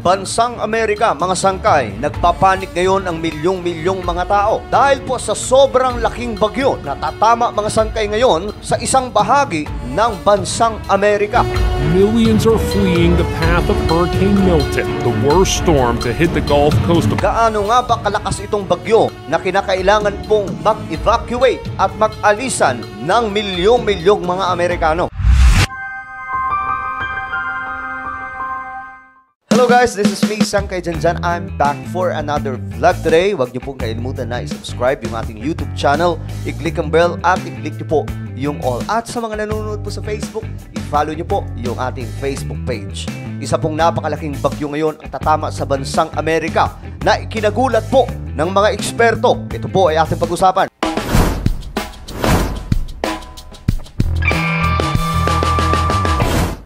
Bansang Amerika, mga sangkay, nagpapanik ngayon ang milyong-milyong mga tao dahil po sa sobrang laking bagyo na tatama, mga sangkay, ngayon sa isang bahagi ng Bansang Amerika. Millions are fleeing the path of Hurricane Milton, the worst storm to hit the Gulf Coast. Gaano nga ba kalakas itong bagyo na kinakailangan pong mag-evacuate at mag-alisan ng milyong-milyong mga Amerikano? Hello guys, this is me, Sangkay Janjan. I'm back for another vlog today. Huwag niyo pong kalimutan na i-subscribe yung ating YouTube channel, i-click ang bell at i-click niyo po yung all. At sa mga nanonood po sa Facebook, i-follow niyo po yung ating Facebook page. Isa pong napakalaking bagyo ngayon ang tatama sa Bansang Amerika na ikinagulat po ng mga eksperto. Ito po ay ating pag-usapan.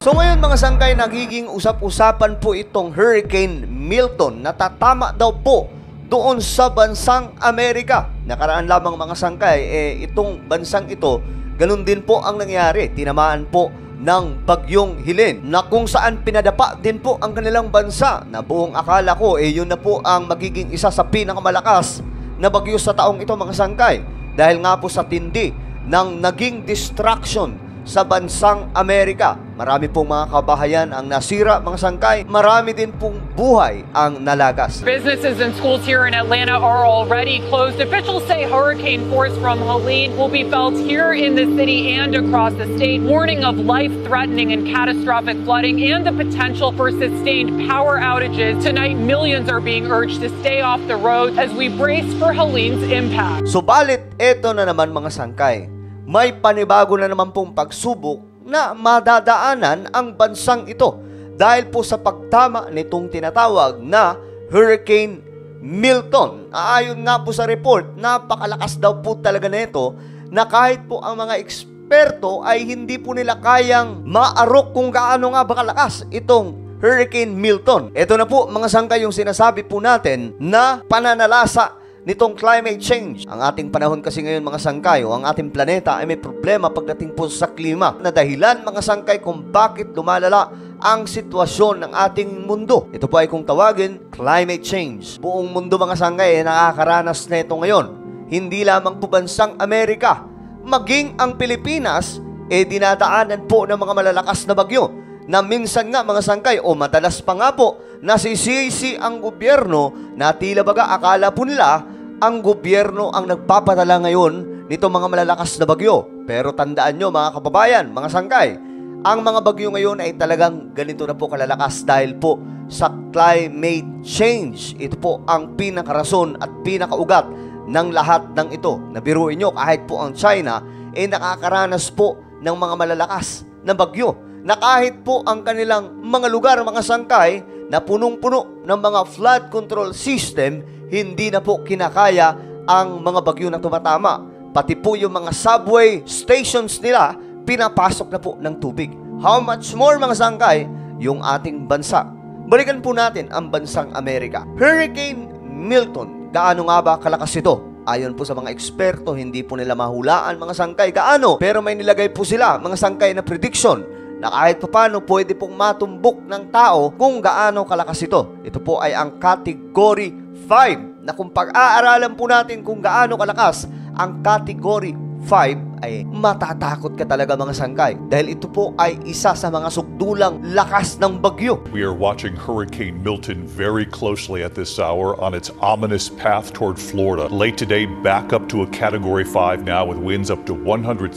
So ngayon, mga sangkay, nagiging usap-usapan po itong Hurricane Milton na tatama daw po doon sa Bansang Amerika. Nakaraan lamang, mga sangkay, itong bansang ito, ganun din po ang nangyari. Tinamaan po ng bagyong Helene na kung saan pinadapa din po ang kanilang bansa na buong akala ko yun na po ang magiging isa sa pinakamalakas na bagyo sa taong ito, mga sangkay, dahil nga po sa tindi ng naging destruction sa Bansang Amerika. Marami pong mga kabahayan ang nasira, mga sangkay. Marami din pong buhay ang nalagas. Businesses and schools here in Atlanta are already closed. Officials say hurricane force from Helene will be felt here in the city and across the state, warning of life-threatening and catastrophic flooding and the potential for sustained power outages. Tonight, millions are being urged to stay off the road as we brace for Helene's impact. Subalit, eto na naman, mga sangkay. May panibago na naman pong pagsubok na madadaanan ang bansang ito dahil po sa pagtama nitong tinatawag na Hurricane Milton. Ayon nga po sa report, napakalakas daw po talaga nito na kahit po ang mga eksperto ay hindi po nila kayang maarok kung gaano nga ba kalakas itong Hurricane Milton. Ito na po, mga sangkay, yung sinasabi po natin na pananalasa nitong climate change. Ang ating panahon kasi ngayon, mga sangkay, o ang ating planeta ay may problema pagdating po sa klima na dahilan, mga sangkay, kung bakit lumalala ang sitwasyon ng ating mundo. Ito po ay kung tawagin climate change. Buong mundo, mga sangkay, ay nakakaranas na ito ngayon. Hindi lamang po Bansang Amerika, maging ang Pilipinas dinadaanan po ng mga malalakas na bagyo na minsan nga, mga sangkay, o madalas pa nga po, nasisisi ang gobyerno na tila baga akala po nila ang gobyerno ang nagpapadala ngayon nito mga malalakas na bagyo. Pero tandaan nyo, mga kababayan, mga sangkay, ang mga bagyo ngayon ay talagang ganito na po kalalakas dahil po sa climate change. Ito po ang pinakarason at pinakaugat ng lahat ng ito. Nabiruin nyo, kahit po ang China nakakaranas po ng mga malalakas na bagyo na kahit po ang kanilang mga lugar, mga sangkay, na punong-puno ng mga flood control system, hindi na po kinakaya ang mga bagyo na tumatama. Pati po yung mga subway stations nila, pinapasok na po ng tubig. How much more, mga sangkay, yung ating bansa? Balikan po natin ang Bansang Amerika. Hurricane Milton, gaano nga ba kalakas ito? Ayon po sa mga eksperto, hindi po nila mahulaan, mga sangkay, gaano. Pero may nilagay po sila, mga sangkay, na prediction na kahit paano pwede pong matumbok ng tao kung gaano kalakas ito. Ito po ay ang Category 5 na kung pag-aaralan po natin kung gaano kalakas ang Category 5 ay matatakot ka talaga, mga sangkay, dahil ito po ay isa sa mga sugdulang lakas ng bagyo. We are watching Hurricane Milton very closely at this hour on its ominous path toward Florida. Late today, back up to a Category 5 now with winds up to 165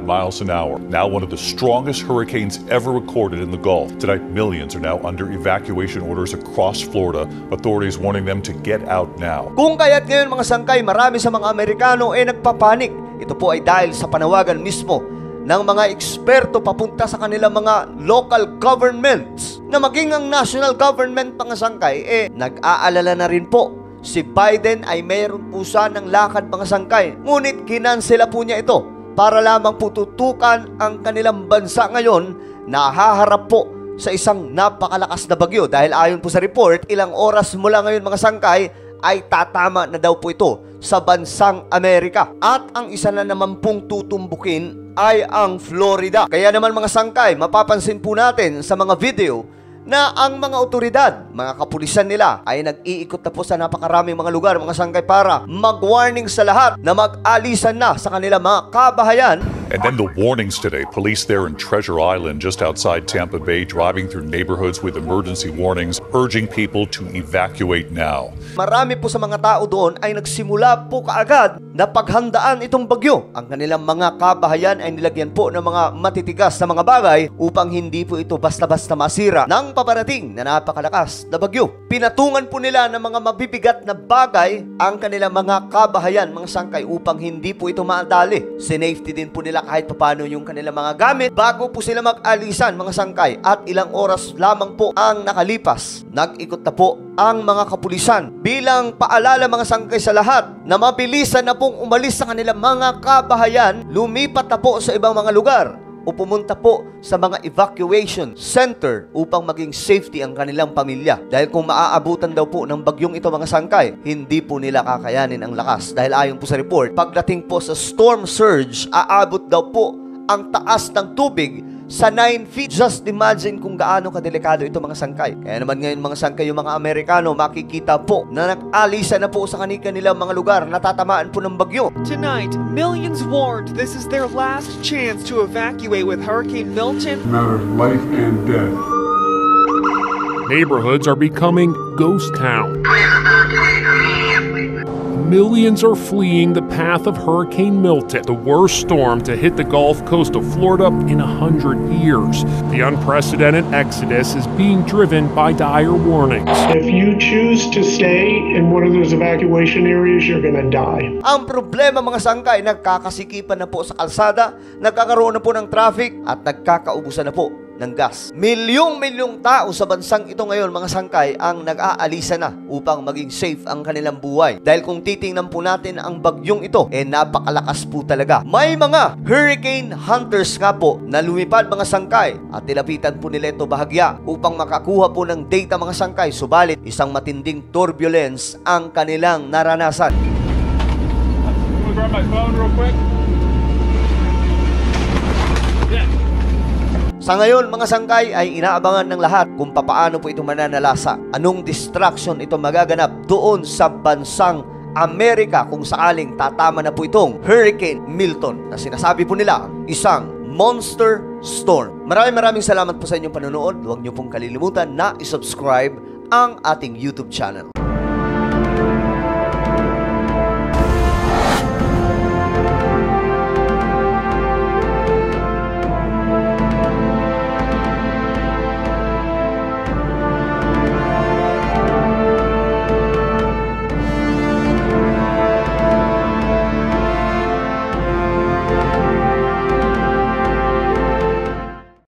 miles an hour. Now one of the strongest hurricanes ever recorded in the Gulf. Tonight, millions are now under evacuation orders across Florida. Authorities warning them to get out now. Kung kaya't ngayon, mga sangkay, marami sa mga Amerikano nagpapanik. Ito po ay dahil sa panawagan mismo ng mga eksperto papunta sa kanilang mga local governments na maging ang national government, mga sangkay, nag-aalala na rin po. Si Biden ay mayroon po ng lakad, mga sangkay, ngunit kinansela po niya ito para lamang po tutukan ang kanilang bansa ngayon na haharap po sa isang napakalakas na bagyo. Dahil ayon po sa report, ilang oras mula ngayon, mga sangkay, ay tatama na daw po ito sa Bansang Amerika. At ang isa na naman pong tutumbukin ay ang Florida. Kaya naman, mga sangkay, mapapansin po natin sa mga video na ang mga otoridad, mga kapulisan nila ay nag-iikot na po sa napakaraming mga lugar, mga sangkay, para mag-warning sa lahat na mag-alisan na sa kanilang mga kabahayan. And then the warnings today. Police there in Treasure Island, just outside Tampa Bay, driving through neighborhoods with emergency warnings, urging people to evacuate now. Marami po sa mga tao doon ay nagsimula po kaagad na paghandaan itong bagyo. Ang kanilang mga kabahayan ay nilagyan po ng mga matitigas na mga bagay upang hindi po ito basta-basta masira ng paparating na napakalakas na bagyo. Pinatungan po nila ng mga mabibigat na bagay ang kanilang mga kabahayan, mga sangkay, upang hindi po ito maadali. Sinafety din po nila kahit paano yung kanilang mga gamit bago po sila mag-alisan, mga sangkay, at ilang oras lamang po ang nakalipas. Nag-ikot na po ang mga kapulisan bilang paalala, mga sangkay, sa lahat na mabilisan na pong umalis sa kanilang mga kabahayan, lumipat na po sa ibang mga lugar o pumunta po sa mga evacuation center upang maging safety ang kanilang pamilya. Dahil kung maaabutan daw po ng bagyong ito, mga sangkay, hindi po nila kakayanin ang lakas. Dahil ayon po sa report, pagdating po sa storm surge, aabot daw po ang taas ng tubig sa 9 feet. Just imagine kung gaano kadelikado ito, mga sangkay. Kaya naman ngayon, mga sangkay, yung mga Amerikano, makikita po na nag-alisa na po sa kanilang mga lugar na tatamaan po ng bagyo. Tonight, millions warned this is their last chance to evacuate with Hurricane Milton. Matter of life and death. Neighborhoods are becoming ghost towns. Millions are fleeing the path of Hurricane Milton, the worst storm to hit the Gulf Coast of Florida in 100 years. The unprecedented exodus is being driven by dire warnings. If you choose to stay in one of those evacuation areas, you're gonna die. Ang problema, mga sangkay, nagkakasikipan na po sa kalsada, nagkakaroon na po ng traffic, at nagkakaubusan na po ng gas. Milyong tao sa bansang ito ngayon, mga sangkay, ang nag-aalisa na upang maging safe ang kanilang buhay. Dahil kung titingnan po natin ang bagyong ito, napakalakas po talaga. May mga hurricane hunters nga po na lumipad, mga sangkay, at nilapitan po nila ito bahagya upang makakuha po ng data, mga sangkay. Subalit, isang matinding turbulence ang kanilang naranasan. I'm gonna grab my phone real quick. Sa ngayon, mga sangkay, ay inaabangan ng lahat kung papaano po ito mananalasa. Anong distraction ito magaganap doon sa bansang Amerika kung sakaling tatama na po itong Hurricane Milton na sinasabi po nila isang monster storm. Maraming salamat po sa inyong panonood. Huwag niyo pong kalilimutan na isubscribe ang ating YouTube channel.